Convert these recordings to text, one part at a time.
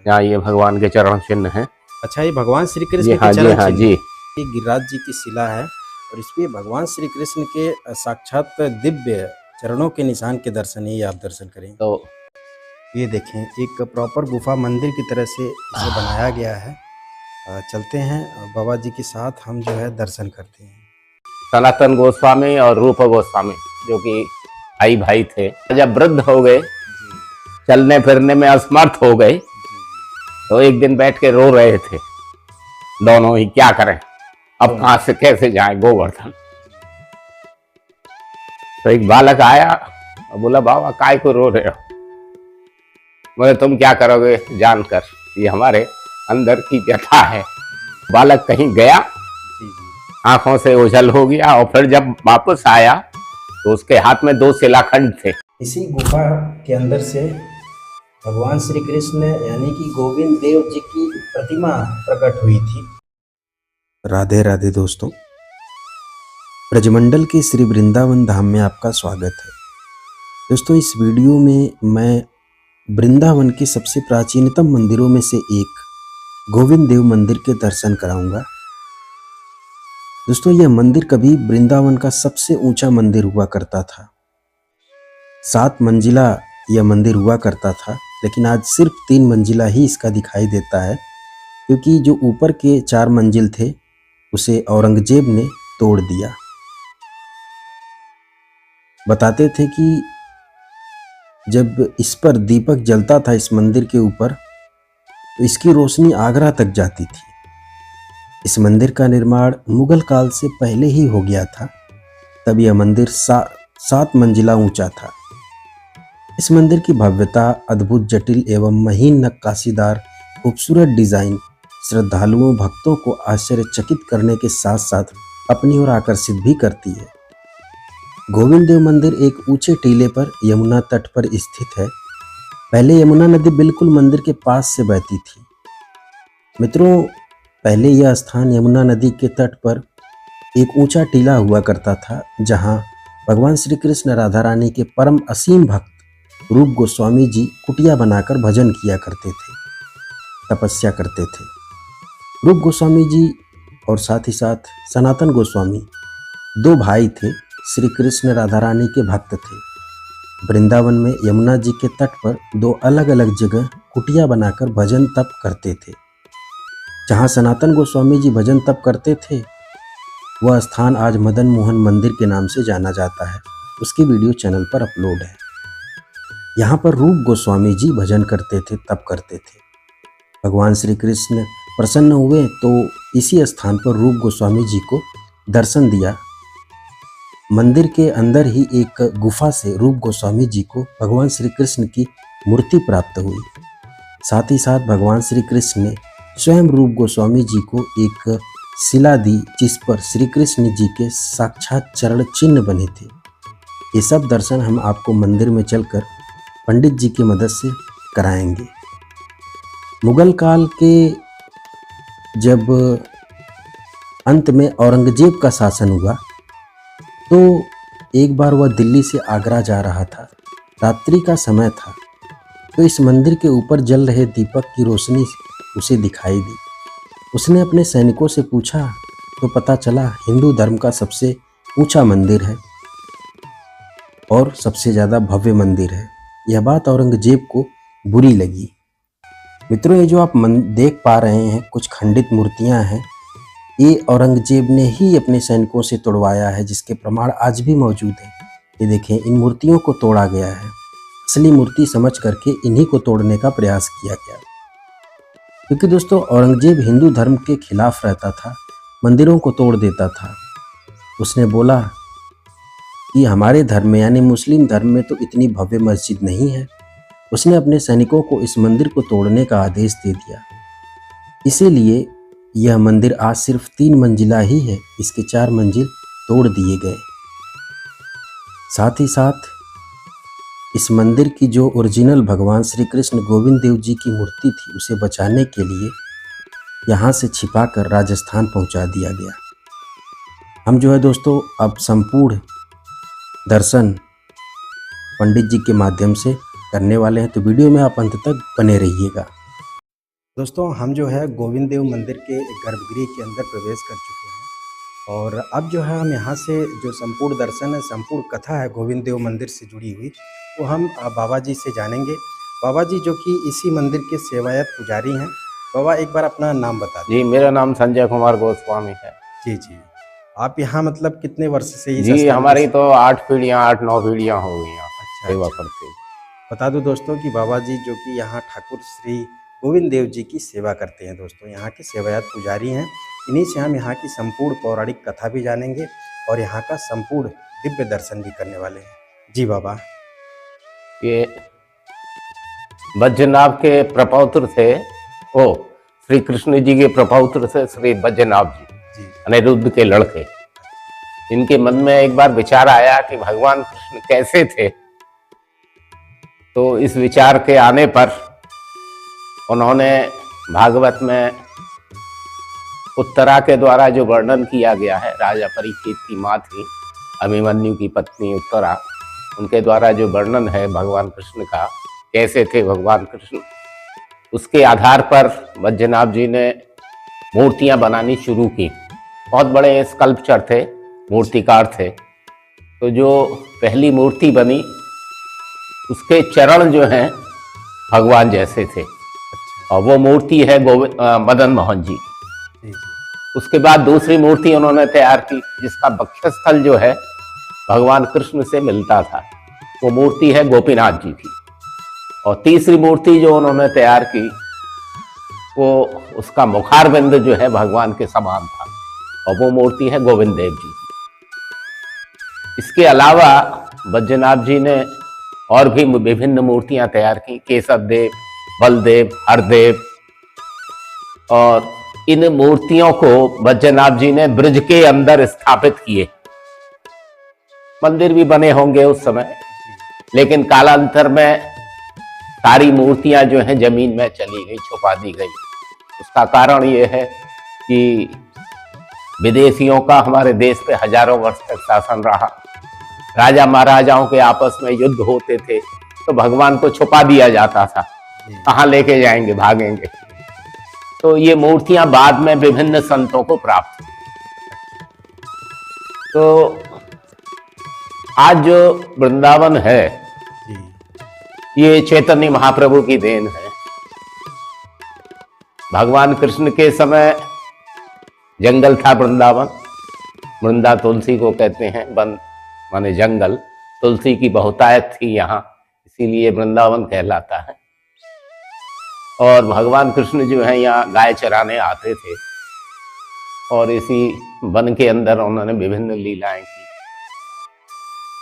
यहाँ ये भगवान के चरण चिन्ह है। अच्छा, ये भगवान श्री जी कृष्ण हाँ के जी चरण हाँ चिन्ह जी। है। ये गिरिराज जी की शिला है और इस पे भगवान श्री कृष्ण के साक्षात दिव्य चरणों के निशान के दर्शन ही आप दर्शन करें। तो ये देखें, एक प्रॉपर गुफा मंदिर की तरह से इसे बनाया गया है। चलते हैं बाबा जी के साथ, हम जो है दर्शन करते हैं। सनातन गोस्वामी और रूप गोस्वामी जो कि भाई भाई थे, जब वृद्ध हो गए, चलने फिरने में असमर्थ हो गए, तो एक दिन बैठ के रो रहे थे दोनों ही, क्या करें अब कहां से कैसे जाएं गोवर्धन। तो एक बालक आया और बोला, बाबा काय को रो रहे हो? बोले, तुम क्या करोगे जानकर, ये हमारे अंदर की व्यथा है। बालक कहीं गया, आंखों से ओझल हो गया, और फिर जब वापस आया तो उसके हाथ में 2 शिलाखंड थे। इसी गुफा के अंदर से भगवान श्री कृष्ण यानी कि गोविंद देव जी की प्रतिमा प्रकट हुई थी। राधे राधे दोस्तों, ब्रजमंडल के श्री वृंदावन धाम में आपका स्वागत है। दोस्तों, इस वीडियो में मैं वृंदावन के सबसे प्राचीनतम मंदिरों में से एक गोविंद देव मंदिर के दर्शन कराऊंगा। दोस्तों, यह मंदिर कभी वृंदावन का सबसे ऊंचा मंदिर हुआ करता था। 7 मंजिला यह मंदिर हुआ करता था, लेकिन आज सिर्फ 3 मंजिला ही इसका दिखाई देता है, क्योंकि जो ऊपर के 4 मंजिल थे उसे औरंगजेब ने तोड़ दिया। बताते थे कि जब इस पर दीपक जलता था इस मंदिर के ऊपर, तो इसकी रोशनी आगरा तक जाती थी। इस मंदिर का निर्माण मुगल काल से पहले ही हो गया था, तब यह मंदिर 7 मंजिला ऊंचा था। इस मंदिर की भव्यता, अद्भुत, जटिल एवं महीन नक्काशीदार खूबसूरत डिजाइन श्रद्धालुओं भक्तों को आश्चर्यचकित करने के साथ साथ अपनी ओर आकर्षित भी करती है। गोविंद देव मंदिर एक ऊंचे टीले पर यमुना तट पर स्थित है। पहले यमुना नदी बिल्कुल मंदिर के पास से बहती थी। मित्रों, पहले यह स्थान यमुना नदी के तट पर एक ऊंचा टीला हुआ करता था, जहां भगवान श्री कृष्ण राधा रानी के परम असीम भक्त रूप गोस्वामी जी कुटिया बनाकर भजन किया करते थे, तपस्या करते थे। रूप गोस्वामी जी और साथ ही साथ सनातन गोस्वामी 2 भाई थे, श्री कृष्ण राधा रानी के भक्त थे। वृंदावन में यमुना जी के तट पर 2 अलग अलग जगह कुटिया बनाकर भजन तप करते थे। जहाँ सनातन गोस्वामी जी भजन तप करते थे, वह स्थान आज मदन मोहन मंदिर के नाम से जाना जाता है। उसकी वीडियो चैनल पर अपलोड है। यहाँ पर रूप गोस्वामी जी भजन करते थे, तप करते थे। भगवान श्री कृष्ण प्रसन्न हुए तो इसी स्थान पर रूप गोस्वामी जी को दर्शन दिया। मंदिर के अंदर ही एक गुफा से रूप गोस्वामी जी को भगवान श्री कृष्ण की मूर्ति प्राप्त हुई। साथ ही साथ भगवान श्री कृष्ण ने स्वयं रूप गोस्वामी जी को एक शिला दी, जिस पर श्री कृष्ण जी के साक्षात चरण चिन्ह बने थे। ये सब दर्शन हम आपको मंदिर में चलकर पंडित जी की मदद से कराएंगे। मुगल काल के जब अंत में औरंगजेब का शासन हुआ, तो एक बार वह दिल्ली से आगरा जा रहा था। रात्रि का समय था, तो इस मंदिर के ऊपर जल रहे दीपक की रोशनी उसे दिखाई दी। उसने अपने सैनिकों से पूछा तो पता चला हिंदू धर्म का सबसे ऊंचा मंदिर है और सबसे ज़्यादा भव्य मंदिर है। यह बात औरंगजेब को बुरी लगी। मित्रों, ये जो आप देख पा रहे हैं कुछ खंडित मूर्तियां हैं, ये औरंगजेब ने ही अपने सैनिकों से तोड़वाया है, जिसके प्रमाण आज भी मौजूद हैं। ये देखें, इन मूर्तियों को तोड़ा गया है। असली मूर्ति समझ करके इन्हीं को तोड़ने का प्रयास किया गया, क्योंकि दोस्तों औरंगजेब हिंदू धर्म के खिलाफ रहता था, मंदिरों को तोड़ देता था। उसने बोला कि हमारे धर्म में यानी मुस्लिम धर्म में तो इतनी भव्य मस्जिद नहीं है। उसने अपने सैनिकों को इस मंदिर को तोड़ने का आदेश दे दिया। इसीलिए यह मंदिर आज सिर्फ 3 मंजिला ही है, इसके 4 मंजिल तोड़ दिए गए। साथ ही साथ इस मंदिर की जो ओरिजिनल भगवान श्री कृष्ण गोविंद देव जी की मूर्ति थी, उसे बचाने के लिए यहाँ से छिपाकर राजस्थान पहुँचा दिया गया। हम जो है दोस्तों अब संपूर्ण दर्शन पंडित जी के माध्यम से करने वाले हैं, तो वीडियो में आप अंत तक बने रहिएगा। दोस्तों हम जो है गोविंद देव मंदिर के गर्भगृह के अंदर प्रवेश कर चुके हैं और अब जो है हम यहाँ से जो संपूर्ण दर्शन है, संपूर्ण कथा है गोविंद देव मंदिर से जुड़ी हुई, वो हम बाबा जी से जानेंगे। बाबा जी जो कि इसी मंदिर के सेवायत पुजारी हैं। बाबा एक बार अपना नाम बता दें। जी, मेरा नाम संजय कुमार गोस्वामी है। जी जी, आप यहाँ मतलब कितने वर्ष से इस जी, स्थान हमारी में- तो 8 9 पीढ़ियाँ हो गई यहाँ अच्छा सेवा अच्छा। करते। बता दूं दोस्तों कि बाबा जी जो कि यहाँ ठाकुर श्री गोविंद देव जी की सेवा करते हैं। दोस्तों यहाँ के सेवायत पुजारी हैं। इन्हीं से हम यहाँ की संपूर्ण पौराणिक कथा भी जानेंगे और यहाँ का संपूर्ण दिव्य दर्शन भी करने वाले हैं। जी बाबा। ये बज्रनाभ के प्रपौत्र थे, ओ श्री कृष्ण जी के प्रपौत्र थे श्री बज्रनाभ जी, जी अनिरुद्ध के लड़के। इनके मन में एक बार विचार आया कि भगवान कृष्ण कैसे थे। तो इस विचार के आने पर उन्होंने भागवत में उत्तरा के द्वारा जो वर्णन किया गया है, राजा परीक्षित की माँ थी अभिमन्यु की पत्नी उत्तरा, उनके द्वारा जो वर्णन है भगवान कृष्ण का, कैसे थे भगवान कृष्ण, उसके आधार पर बज्रनाभ जी ने मूर्तियां बनानी शुरू की। बहुत बड़े स्कल्पचर थे, मूर्तिकार थे। तो जो पहली मूर्ति बनी उसके चरण जो हैं भगवान जैसे थे, और वो मूर्ति है मदन मोहन जी। जी जी। उसके बाद दूसरी मूर्ति उन्होंने तैयार की जिसका वक्षस्थल जो है भगवान कृष्ण से मिलता था, वो मूर्ति है गोपीनाथ जी की। और तीसरी मूर्ति जो उन्होंने तैयार की वो उसका मुखारबिंद जो है भगवान के समान था, और वो मूर्ति है गोविंद देव जी की। इसके अलावा बज्रनाभ जी ने और भी विभिन्न मूर्तियां तैयार की, केशव देव, बलदेव, हरदेव। और इन मूर्तियों को बज्रनाभ जी ने ब्रज के अंदर स्थापित किए। मंदिर भी बने होंगे उस समय, लेकिन कालांतर में सारी मूर्तियां जो हैं जमीन में चली गई, छुपा दी गई। उसका कारण ये है कि विदेशियों का हमारे देश पे हजारों वर्ष तक शासन रहा। राजा महाराजाओं के आपस में युद्ध होते थे तो भगवान को छुपा दिया जाता था, कहाँ लेके जाएंगे, भागेंगे। तो ये मूर्तियां बाद में विभिन्न संतों को प्राप्त हुई। तो आज जो वृंदावन है जी ये चैतन्य महाप्रभु की देन है। भगवान कृष्ण के समय जंगल था वृंदावन। वृंदा तुलसी को कहते हैं, वन माने जंगल। तुलसी की बहुतायत थी यहाँ, इसीलिए वृंदावन कहलाता है। और भगवान कृष्ण जो है यहाँ गाय चराने आते थे और इसी वन के अंदर उन्होंने विभिन्न लीलाएं की।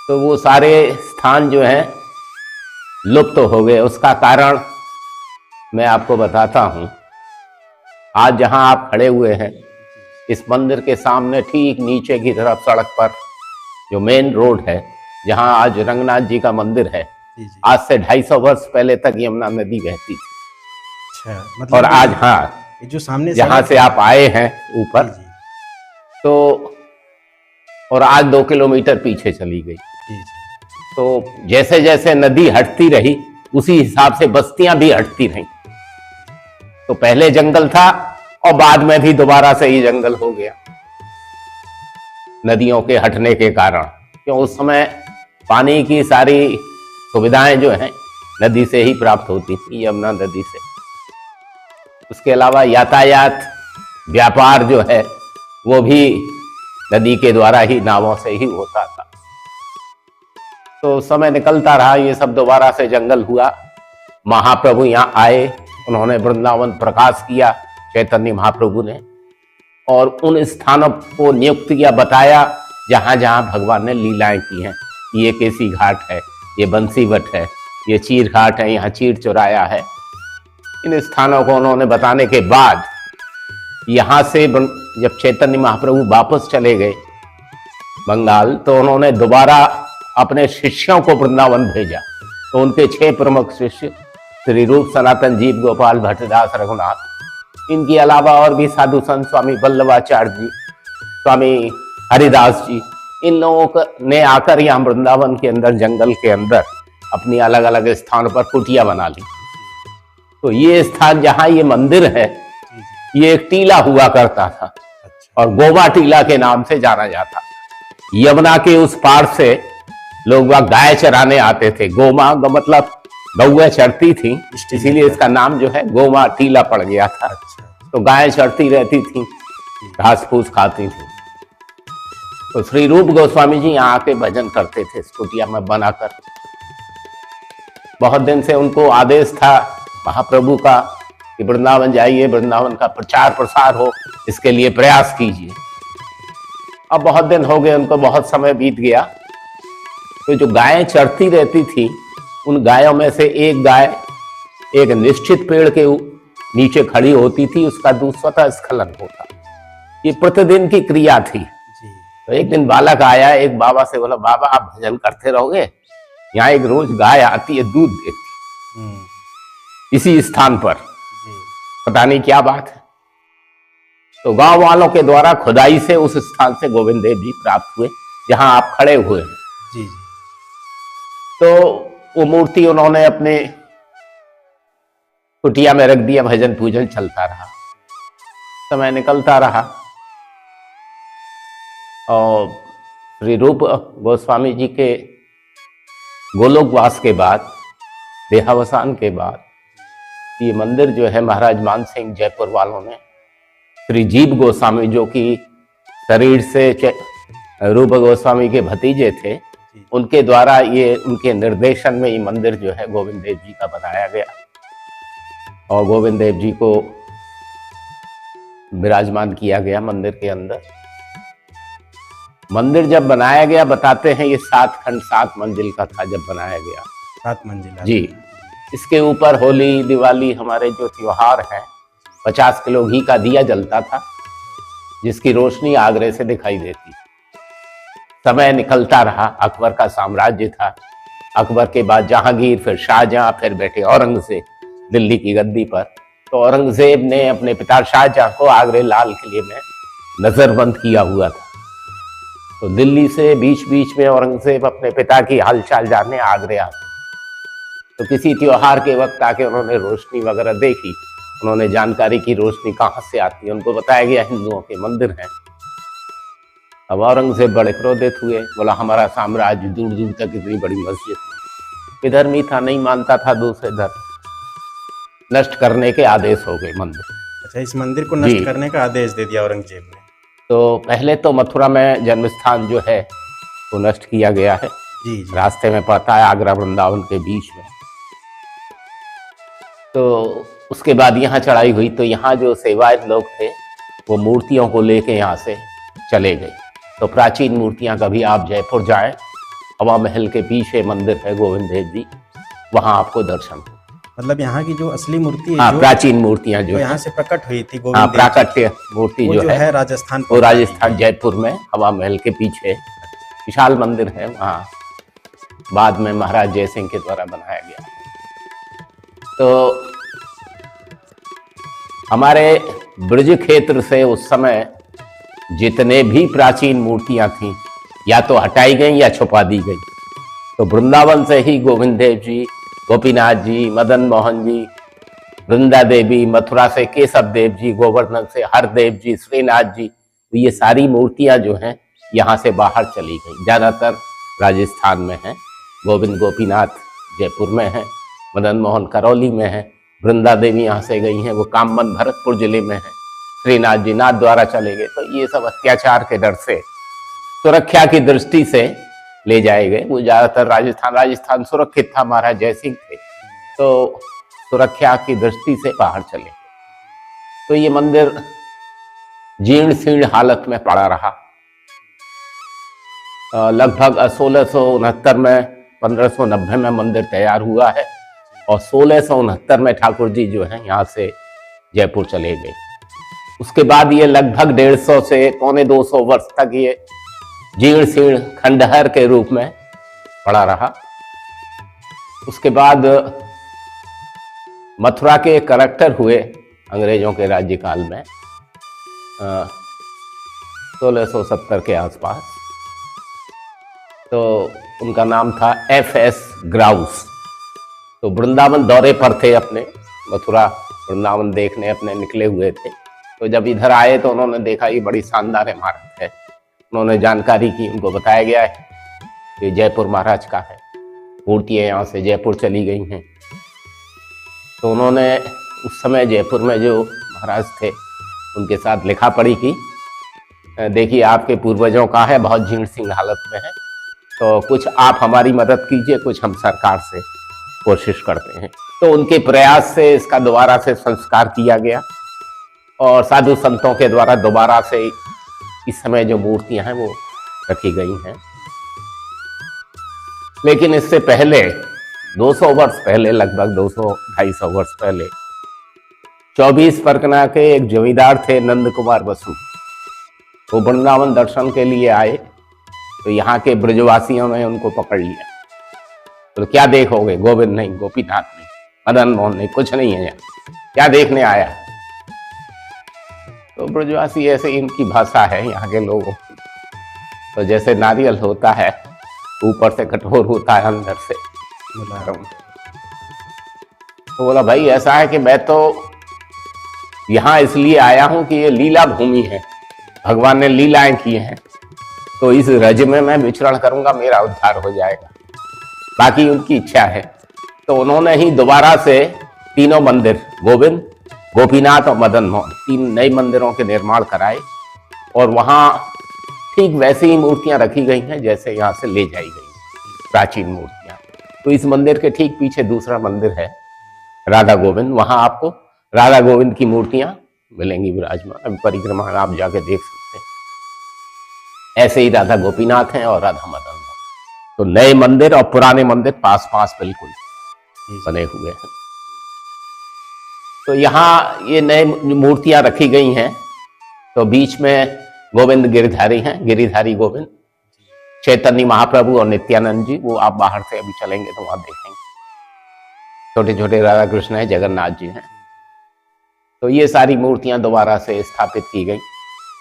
तो वो सारे स्थान जो हैं लुप्त हो गए। उसका कारण मैं आपको बताता हूँ। आज जहाँ आप खड़े हुए हैं इस मंदिर के सामने ठीक नीचे की तरफ सड़क पर जो मेन रोड है, जहाँ आज रंगनाथ जी का मंदिर है, जी जी। आज से 250 वर्ष पहले तक यमुना नदी बहती थी। अच्छा, मतलब और आज हाँ, ये जो सामने जहाँ सड़क से आप आए हैं ऊपर, जी तो और आज 2 किलोमीटर पीछे चली गई। जी जी। तो जैसे जैसे नदी हटती रही उसी हिसाब से बस्तियां भी हटती रहीं। तो पहले जंगल था और बाद में भी दोबारा से ही जंगल हो गया नदियों के हटने के कारण, क्यों उस समय पानी की सारी सुविधाएं जो हैं नदी से ही प्राप्त होती थी, यमुना नदी से। उसके अलावा यातायात, व्यापार जो है वो भी नदी के द्वारा ही, नावों से ही होता था। तो समय निकलता रहा, ये सब दोबारा से जंगल हुआ। महाप्रभु यहाँ आए, उन्होंने वृंदावन प्रकाश किया चैतन्य महाप्रभु ने, और उन स्थानों को नियुक्त किया, बताया जहाँ जहाँ भगवान ने लीलाएं की हैं। ये केसी घाट है, ये बंसीवट है, ये चीर घाट है, यहाँ चीर चौराया है। इन स्थानों को उन्होंने बताने के बाद यहाँ से जब चैतन्य महाप्रभु वापस चले गए बंगाल, तो उन्होंने दोबारा अपने शिष्यों को वृंदावन भेजा। तो उनके 6 प्रमुख शिष्य श्री रूप सनातन, जीव गोपाल, भट्टदास, रघुनाथ, इनके अलावा और भी साधु संत स्वामी वल्लभाचार्य जी, स्वामी हरिदास जी, इन लोगों ने आकर यहाँ वृंदावन के अंदर, जंगल के अंदर अपनी अलग अलग स्थानों पर कुटिया बना ली। तो ये स्थान जहां ये मंदिर है, ये एक टीला हुआ करता था और गोमा टीला के नाम से जाना जाता। यमुना के उस पार से लोग वहां गाय चराने आते थे। गोमा मतलब गौएं चरती थी, इसीलिए इसका नाम जो है गोमा टीला पड़ गया था। तो गायें चरती रहती थी, घास फूस खाती थी। तो श्री रूप गोस्वामी जी यहाँ आके भजन करते थे इस कुटिया में बनाकर। बहुत दिन से उनको आदेश था महाप्रभु का कि वृंदावन जाइए, वृंदावन का प्रचार प्रसार हो, इसके लिए प्रयास कीजिए। अब बहुत दिन हो गए, उनको बहुत समय बीत गया। तो जो गायें चरती रहती थी, उन गायों में से एक गाय एक निश्चित पेड़ के नीचे खड़ी होती थी, उसका दूध स्वतः स्खलन होता। ये प्रतिदिन की क्रिया थी। तो एक दिन बालक आया, एक बाबा से बोला, बाबा आप भजन करते रहोगे? यहाँ एक रोज गाय आती है, दूध देती इसी स्थान पर, पता नहीं क्या बात है। तो गांव वालों के द्वारा खुदाई से उस स्थान से गोविंद देव जी प्राप्त हुए जहां आप खड़े हुए हैं। जी। तो वो मूर्ति उन्होंने अपने कुटिया में रख दिया, भजन पूजन चलता रहा, समय निकलता रहा। और श्री रूप गोस्वामी जी के गोलोकवास के बाद, देहावसान के बाद, ये मंदिर जो है महाराज मान सिंह जयपुर वालों ने श्री जीव गोस्वामी, जो कि शरीर से रूप गोस्वामी के भतीजे थे, उनके द्वारा ये उनके निर्देशन में ये मंदिर जो है गोविंद देव जी का बनाया गया और गोविंद देव जी को विराजमान किया गया मंदिर के अंदर। मंदिर जब बनाया गया, बताते हैं ये 7 खंड 7 मंजिल का था जब बनाया गया। 7 मंजिल जी। इसके ऊपर होली दिवाली हमारे जो त्योहार हैं, 50 किलो घी का दिया जलता था जिसकी रोशनी आगरे से दिखाई देती। समय निकलता रहा, अकबर का साम्राज्य था। अकबर के बाद जहांगीर, फिर शाहजहां, फिर बैठे औरंगजेब दिल्ली की गद्दी पर। तो औरंगजेब ने अपने पिता शाहजहां को आगरे लाल किले में नजरबंद किया हुआ था। तो दिल्ली से बीच बीच में औरंगजेब अपने पिता की हालचाल जानने आगरे आते। तो किसी त्योहार के वक्त आके उन्होंने रोशनी वगैरह देखी, उन्होंने जानकारी की रोशनी कहाँ से आती है। उनको बताया गया हिंदुओं के मंदिर हैं। अब औरंगजेब बड़े क्रोधित हुए, बोला हमारा साम्राज्य दूर दूर तक इतनी बड़ी मस्जिद, इधर नहीं था, नहीं मानता था दूसरे धर्म, नष्ट करने के आदेश हो गए मंदिर। अच्छा, इस मंदिर को नष्ट करने का आदेश दे दिया औरंगजेब ने। तो पहले तो मथुरा में जन्म स्थान जो है वो नष्ट किया गया है। जी। रास्ते में पड़ता है आगरा वृंदावन के बीच में। तो उसके बाद यहाँ चढ़ाई हुई, तो यहाँ जो सेवायत लोग थे वो मूर्तियों को लेके यहाँ से चले गए। तो प्राचीन मूर्तियाँ, कभी आप जयपुर जाएं, हवा महल के पीछे मंदिर है गोविंद देव जी, वहाँ आपको दर्शन हो। मतलब यहाँ की जो असली मूर्ति है, हाँ, प्राचीन मूर्तियाँ जो यहाँ से प्रकट हुई थी, हाँ, प्राकट्य मूर्ति जो है राजस्थान, वो राजस्थान जयपुर में हवा महल के पीछे विशाल मंदिर है। वहाँ बाद में महाराज जय सिंह के द्वारा बनाया गया। तो हमारे ब्रज क्षेत्र से उस समय जितने भी प्राचीन मूर्तियां थीं, या तो हटाई गई या छुपा दी गई। तो वृंदावन से ही गोविंद देव जी, गोपीनाथ जी, मदन मोहन जी, वृंदा देवी, मथुरा से केशव देव जी, गोवर्धन से हरदेव जी, श्रीनाथ जी, तो ये सारी मूर्तियां जो हैं यहाँ से बाहर चली गई। ज़्यादातर राजस्थान में हैं, गोविंद गोपीनाथ जयपुर में हैं, मदन मोहन करौली में हैं, वृंदा देवी यहाँ से गई हैं, वो कामन भरतपुर जिले में है, श्रीनाथ जी नाथ द्वारा चले गए। तो ये सब अत्याचार के डर से, सुरक्षा की दृष्टि से ले जाए गए। वो ज़्यादातर राजस्थान सुरक्षित था, महाराज जय सिंह थे, तो सुरक्षा की दृष्टि से बाहर चले गए। तो ये मंदिर जीर्ण शीर्ण हालत में पड़ा रहा। लगभग 1669 में, 1590 में मंदिर तैयार हुआ है और 1669 में ठाकुर जी जो है यहाँ से जयपुर चले गए। उसके बाद ये लगभग 150 से 250 वर्ष तक ये जीर्ण शीर्ण खंडहर के रूप में पड़ा रहा। उसके बाद मथुरा के कलेक्टर हुए अंग्रेजों के राज्यकाल में 1670 के आसपास। तो उनका नाम था F.S. ग्राउस। तो वृंदावन दौरे पर थे अपने, मथुरा वृंदावन देखने अपने निकले हुए थे। तो जब इधर आए तो उन्होंने देखा ये बड़ी शानदार इमारत है। उन्होंने जानकारी की, उनको बताया गया है ये जयपुर महाराज का है, मूर्तियाँ यहाँ से जयपुर चली गई हैं। तो उन्होंने उस समय जयपुर में जो महाराज थे उनके साथ लिखा पढ़ी की, देखिए आपके पूर्वजों का है, बहुत जीर्ण सी हालत में है, तो कुछ आप हमारी मदद कीजिए, कुछ हम सरकार से कोशिश करते हैं। तो उनके प्रयास से इसका दोबारा से संस्कार किया गया और साधु संतों के द्वारा दोबारा से इस समय जो मूर्तियां हैं वो रखी गई हैं। लेकिन इससे पहले 200 वर्ष पहले, लगभग 200-250 वर्ष पहले 24 परगना के एक जमींदार थे नंद कुमार बसु। वो वृंदावन दर्शन के लिए आए तो यहाँ के ब्रजवासियों ने उनको पकड़ लिया। तो क्या देखोगे? गोविंद नहीं, गोपीनाथ नहीं, मदन मोहन नहीं, कुछ नहीं है यहाँ, क्या देखने आया? तो ब्रजवासी ऐसे इनकी भाषा है यहाँ के लोगों की। तो जैसे नारियल होता है ऊपर से कठोर होता है अंदर से नरम। तो बोला भाई ऐसा है कि मैं तो यहाँ इसलिए आया हूँ कि ये लीला भूमि है, भगवान ने लीलाएं की हैं, तो इस रज में मैं विचरण करूंगा, मेरा उद्धार हो जाएगा, बाकी उनकी इच्छा है। तो उन्होंने ही दोबारा से तीनों मंदिर, गोविंद, गोपीनाथ और मदन मोहन, 3 नए मंदिरों के निर्माण कराए और वहां ठीक वैसी ही मूर्तियां रखी गई हैं जैसे यहाँ से ले जाई गई प्राचीन मूर्तियां। तो इस मंदिर के ठीक पीछे दूसरा मंदिर है राधा गोविंद, वहां आपको राधा गोविंद की मूर्तियां मिलेंगी विराजमान। अभी परिक्रमा आप जाके देख सकते हैं। ऐसे ही राधा गोपीनाथ हैं और राधा मदन मोहन। तो नए मंदिर और पुराने मंदिर पास पास बिल्कुल बने हुए हैं। तो यहाँ ये नए मूर्तियां रखी गई हैं। तो बीच में गोविंद गिरधारी हैं, गिरिधारी गोविंद, चैतन्य महाप्रभु और नित्यानंद जी, वो आप बाहर से अभी चलेंगे तो वहां देखेंगे। छोटे छोटे राधा कृष्ण है, जगन्नाथ जी हैं। तो ये सारी मूर्तियां दोबारा से स्थापित की गई।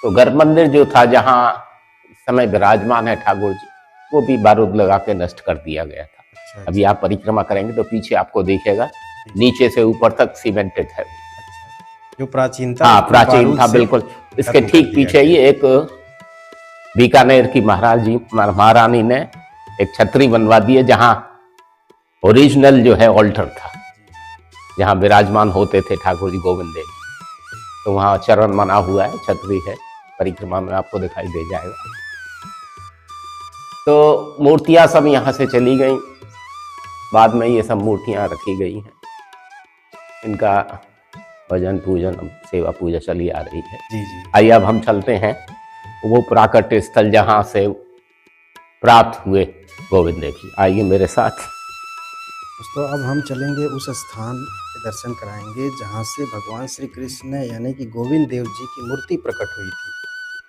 तो गर्भ मंदिर जो था जहां इस समय विराजमान है ठाकुर जी, वो भी बारूद लगा के नष्ट कर दिया गया था। अच्छा, अभी आप परिक्रमा करेंगे तो पीछे आपको दिखेगा, नीचे से ऊपर तक सीमेंटेड है। जो प्राचीन था, हाँ प्राचीन था बिल्कुल। इसके ठीक पीछे ही एक बीकानेर की महारानी ने एक छतरी बनवा दी है जहां ओरिजिनल जो है ऑल्टर था, जहां विराजमान होते थे ठाकुर जी गोविंद देव। तो वहां चरण बना हुआ है, छतरी है, परिक्रमा में आपको दिखाई दे जाएगा। तो मूर्तियां सब यहाँ से चली गई, बाद में ये सब मूर्तियां रखी गई हैं। इनका भजन पूजन सेवा पूजा चली आ रही है। जी जी। आइए अब हम चलते हैं वो प्राकट्य स्थल जहाँ से प्राप्त हुए गोविंद देव जी। आइए मेरे साथ। दोस्तों अब हम चलेंगे उस स्थान के दर्शन कराएंगे जहाँ से भगवान श्री कृष्ण यानी कि गोविंद देव जी की मूर्ति प्रकट हुई थी।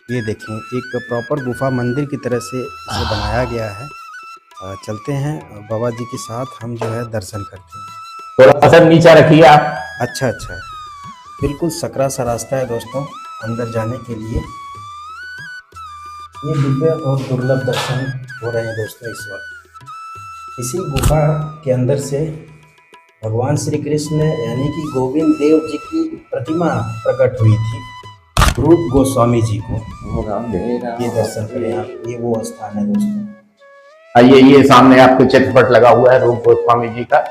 ये देखें, एक प्रॉपर गुफा मंदिर की तरह से इसे बनाया गया है। चलते हैं बाबा जी के साथ, हम जो है दर्शन करते हैं। थोड़ा सा नीचा रखिए आप। अच्छा अच्छा, बिल्कुल सकरा सा रास्ता है दोस्तों अंदर जाने के लिए। ये दिव्य और दुर्लभ दर्शन हो रहे हैं दोस्तों इस वक्त। इसी गुफा के अंदर से भगवान श्री कृष्ण यानी कि गोविंद देव जी की प्रतिमा प्रकट हुई थी, रूप गोस्वामी जी को। ये दर्शन करें आप, ये वो स्थान है दोस्तों। आइए, ये सामने आपको चित्रपट लगा हुआ है रूप गोस्वामी जी का।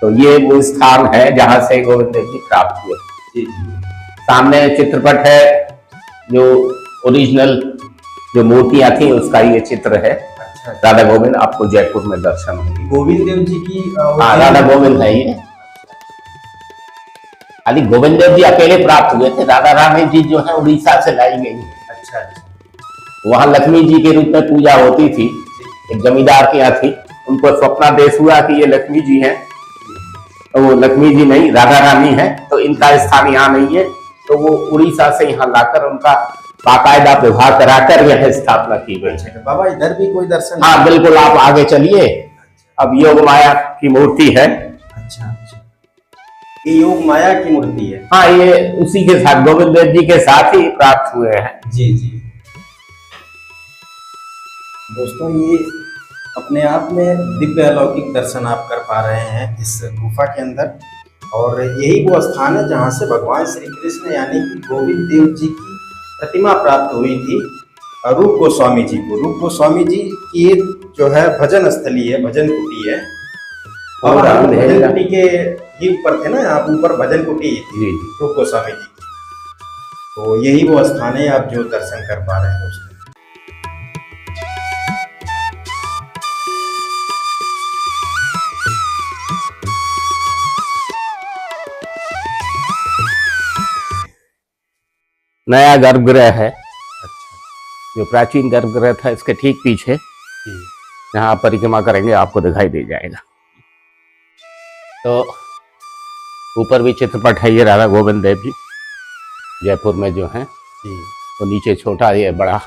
तो ये वो स्थान है जहां से गोविंद देव जी प्राप्त हुए। जी। सामने चित्रपट है, जो ओरिजिनल जो मूर्तियां थी उसका ये चित्र है। अच्छा। राधा गोविंद आपको जयपुर में दर्शन होंगे। गोविंद देव जी की हाँ, राधा गोविंद है ये। खाली गोविंद देव जी अकेले प्राप्त हुए थे, राधा रानी जी जो है उड़ीसा से लाई गई है। अच्छा। वहां लक्ष्मी जी के रूप में पूजा होती थी, एक जमींदार के यहाँ थी। उनको स्वप्नादेश हुआ कि ये लक्ष्मी जी हैं, तो वो लक्ष्मी जी नहीं राधा रानी है, तो इनका स्थान यहाँ नहीं है। तो वो उड़ीसा से यहाँ लाकर उनका बाकायदा विवाह कराकर यह स्थापना की गई है। बाबा इधर भी कोई दर्शन? हाँ बिल्कुल, आप आगे चलिए। अब योग माया की मूर्ति है। अच्छा अच्छा, ये योग माया की मूर्ति है। हाँ, ये उसी के साथ गोविंद देव जी के साथ ही प्राप्त हुए हैं। जी जी। दोस्तों ये अपने आप में दिव्य अलौकिक दर्शन आप कर पा रहे हैं इस गुफा के अंदर। और यही वो स्थान है जहाँ से भगवान श्री कृष्ण यानी कि गोविंद देव जी की प्रतिमा प्राप्त हुई थी रूप गोस्वामी जी को। रूप गोस्वामी जी की ये जो है भजन स्थली है, भजन कुटी है। और हम भजन कुटी के ही ऊपर थे ना, आप ऊपर भजन कुटी थी रूप गोस्वामी जी की, तो यही वो स्थान है आप जो दर्शन कर पा रहे हैं दोस्तों। नया गर्भगृह है। जो प्राचीन गर्भगृह था इसके ठीक पीछे जहाँ आप परिक्रमा करेंगे आपको दिखाई दे जाएगा। तो ऊपर भी चित्रपट है, ये राधा गोविंद देव जी जयपुर में जो है, तो नीचे छोटा ये बड़ा।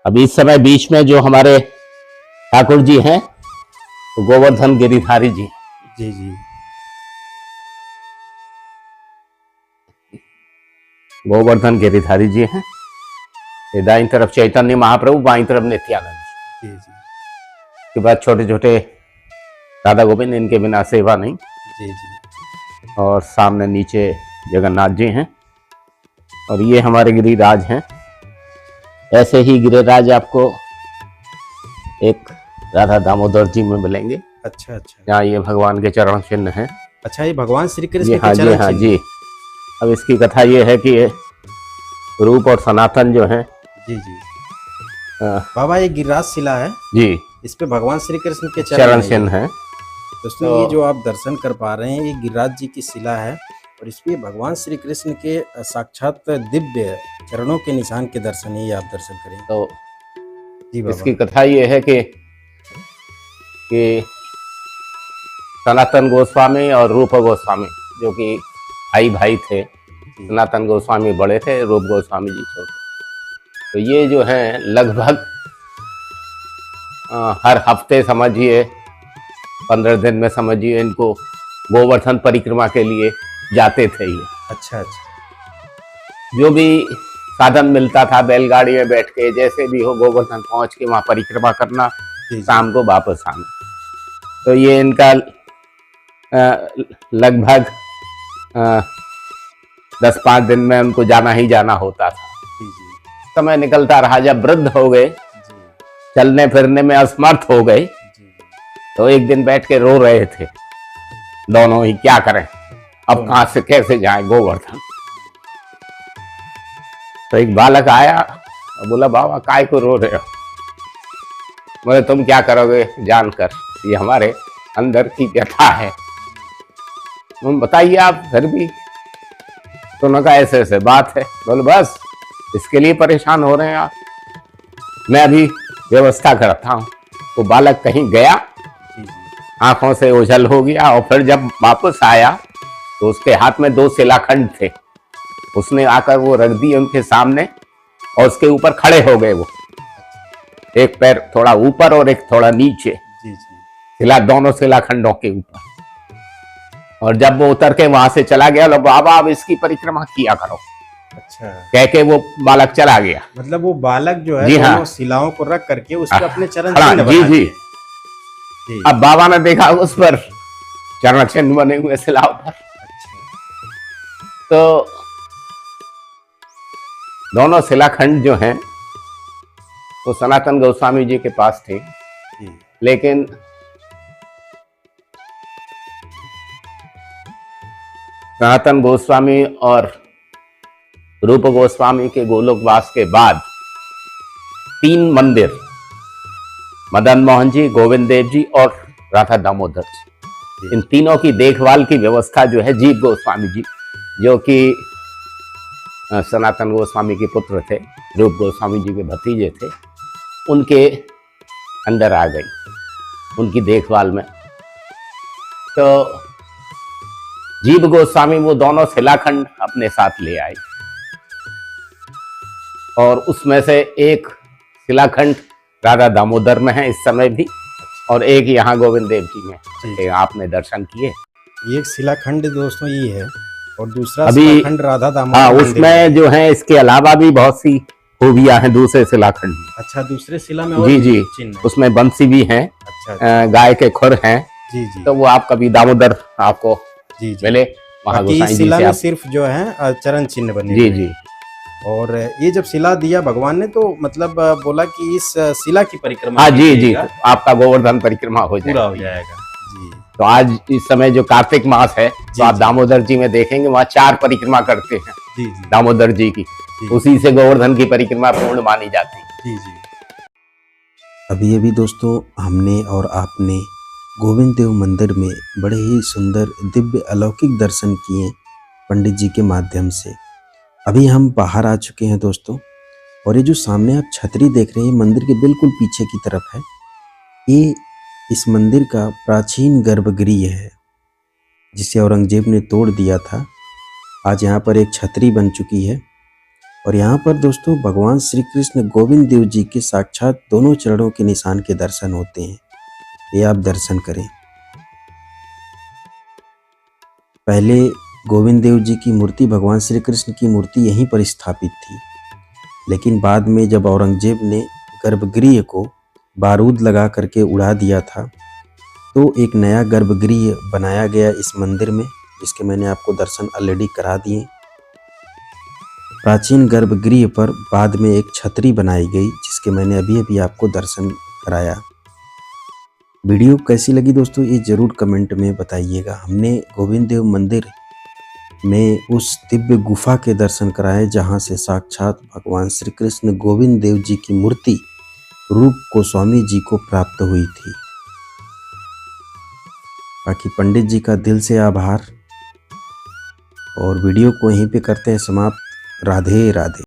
अभी इस समय बीच में जो हमारे ठाकुर जी हैं तो गोवर्धन गिरिधारी जी जी जी गोवर्धन गिरिधारी जी हैं। ये दाईं तरफ चैतन्य महाप्रभु, बाईं तरफ नित्यानंद जी के बाद छोटे छोटे राधा गोविंद, इनके बिना सेवा नहीं। जी जी और सामने नीचे जगन्नाथ जी हैं और ये हमारे गिरिराज हैं। ऐसे ही गिरिराज आपको एक राधा दामोदर जी में मिलेंगे। अच्छा अच्छा, यहाँ ये भगवान के चरण चिन्ह हैं। अच्छा ये भगवान श्री कृष्ण जी के हाँ, जी चरण हाँ चिन्ह। जी। अब इसकी कथा ये है कि ये रूप और सनातन जो है जी जी बाबा, ये गिरिराज शिला है जी, इस पे भगवान श्री कृष्ण के चरण चिन्ह है। दोस्तों ये जो आप दर्शन कर पा रहे हैं ये गिरिराज जी की शिला है और इस पे भगवान श्री कृष्ण के साक्षात दिव्य चरणों के निशान के दर्शन ही आप दर्शन करें। तो जी बाबा, इसकी कथा ये है कि सनातन गोस्वामी और रूप गोस्वामी जो कि भाई भाई थे, सनातन गोस्वामी बड़े थे, रूप गोस्वामी जी छोटे। तो ये जो हैं लगभग हर हफ्ते समझिए 15 दिन में समझिए इनको गोवर्धन परिक्रमा के लिए जाते थे ये। अच्छा अच्छा, जो भी साधन मिलता था बैलगाड़ी में बैठ के जैसे भी हो गोवर्धन पहुंच के वहां परिक्रमा करना, शाम को वापस आना। तो ये इनका लगभग 10-5 दिन में उनको जाना ही जाना होता था। समय निकलता रहा, जब वृद्ध हो गए, चलने फिरने में असमर्थ हो गए, तो एक दिन बैठ के रो रहे थे दोनों ही, क्या करें अब कहां से कैसे जाएं गोवर्धन। तो एक बालक आया और बोला, बाबा काय को रो रहे हो? बोले, तुम क्या करोगे जानकर, ये हमारे अंदर की व्यथा है, तुम बताइए आप फिर भी। तो उन्होंने कहा ऐसे ऐसे बात है। बोले, बस इसके लिए परेशान हो रहे हैं आप, मैं अभी व्यवस्था करता हूँ। वो बालक कहीं गया, आंखों से ओझल हो गया और फिर जब वापस आया तो उसके हाथ में 2 शिलाखंड थे। उसने आकर वो रख दिए उनके सामने और उसके ऊपर खड़े हो गए वो, एक पैर थोड़ा ऊपर और एक थोड़ा नीचे, शिला दोनों शिलाखंडों के ऊपर। और जब वो उतर के वहां से चला गया, बाबा अब इसकी परिक्रमा किया करो। अच्छा, कह के वो बालक चला गया। मतलब वो बालक जो है जी हाँ, दोनों शिलाओं को रख करके उस पर अपने चरण जी चिन्ह जी। अब बाबा ने देखा उस पर चरण चिन्ह बने हुए शिलाओं पर। तो दोनों शिलाखंड जो हैं वो सनातन गोस्वामी जी के पास थे, लेकिन सनातन गोस्वामी और रूप गोस्वामी के गोलोकवास के बाद 3 मंदिर, मदन मोहन जी, गोविंद देव जी और राधा दामोदर जी, इन तीनों की देखभाल की व्यवस्था जो है जीव गोस्वामी जी, जो कि सनातन गोस्वामी के पुत्र थे, रूप गोस्वामी जी के भतीजे थे, उनके अंदर आ गई, उनकी देखभाल में। तो जीव गोस्वामी वो दोनों शिलाखंड अपने साथ ले आए और उसमें से एक शिलाखंड राधा दामोदर में है इस समय भी, और एक यहाँ गोविंद देव जी में आपने दर्शन किए। एक शिलाखंड दोस्तों ये है और दूसरा अभी शिलाखंड राधा दामोदर। हाँ, उसमें जो है इसके अलावा भी बहुत सी खूबियां हैं दूसरे शिलाखंड में। अच्छा, दूसरे शिला में और जी जी, चिन्ह है। उसमें बंसी भी है, अच्छा, गाय के खुर हैं, जी जी तो वो आप कभी दामोदर आपको जी जी। मिले वहाँ बाकी गोसाई इस जी शिला से में आप। सिर्फ जो है चरण चिन्ह बने जी हुए जी हैं। और ये जब शिला दिया भगवान ने तो मतलब बोला कि इस शिला की परिक्रमा हाँ जी जी, कीजिएगा, तो आपका गोवर्धन परिक्रमा हो पूरा हो जाएगी। जाएगा। जी तो आज इस समय जो कार्तिक मास है तो जी आप जी दामोदर जी में देखेंगे वहाँ 4 परिक्रमा करते हैं जी जी दामोदर जी की। जी उसी से गोवर्धन की परिक्रमा पूर्ण मानी जाती है। जी जी अभी अभी दोस्तों हमने और आपने गोविंद देव मंदिर में बड़े ही सुंदर दिव्य अलौकिक दर्शन किए पंडित जी के माध्यम से। अभी हम बाहर आ चुके हैं दोस्तों, और ये जो सामने आप छतरी देख रहे हैं मंदिर के बिल्कुल पीछे की तरफ है। ये इस मंदिर का प्राचीन गर्भगृह है जिसे औरंगजेब ने तोड़ दिया था। आज यहाँ पर एक छतरी बन चुकी है, और यहाँ पर दोस्तों भगवान श्री कृष्ण गोविंद देव जी के साक्षात दोनों चरणों के निशान के दर्शन होते हैं। ये आप दर्शन करें। पहले गोविंद देव जी की मूर्ति, भगवान श्री कृष्ण की मूर्ति यहीं पर स्थापित थी, लेकिन बाद में जब औरंगजेब ने गर्भगृह को बारूद लगा करके उड़ा दिया था तो एक नया गर्भगृह बनाया गया इस मंदिर में, जिसके मैंने आपको दर्शन ऑलरेडी करा दिए। प्राचीन गर्भगृह पर बाद में एक छतरी बनाई गई जिसके मैंने अभी अभी आपको दर्शन कराया। वीडियो कैसी लगी दोस्तों ये ज़रूर कमेंट में बताइएगा। हमने गोविंद देव मंदिर में उस दिव्य गुफा के दर्शन कराए जहां से साक्षात भगवान श्री कृष्ण गोविंद देव जी की मूर्ति रूप गोस्वामी जी को प्राप्त हुई थी। बाकी पंडित जी का दिल से आभार, और वीडियो को यहीं पे करते हैं समाप्त। राधे राधे।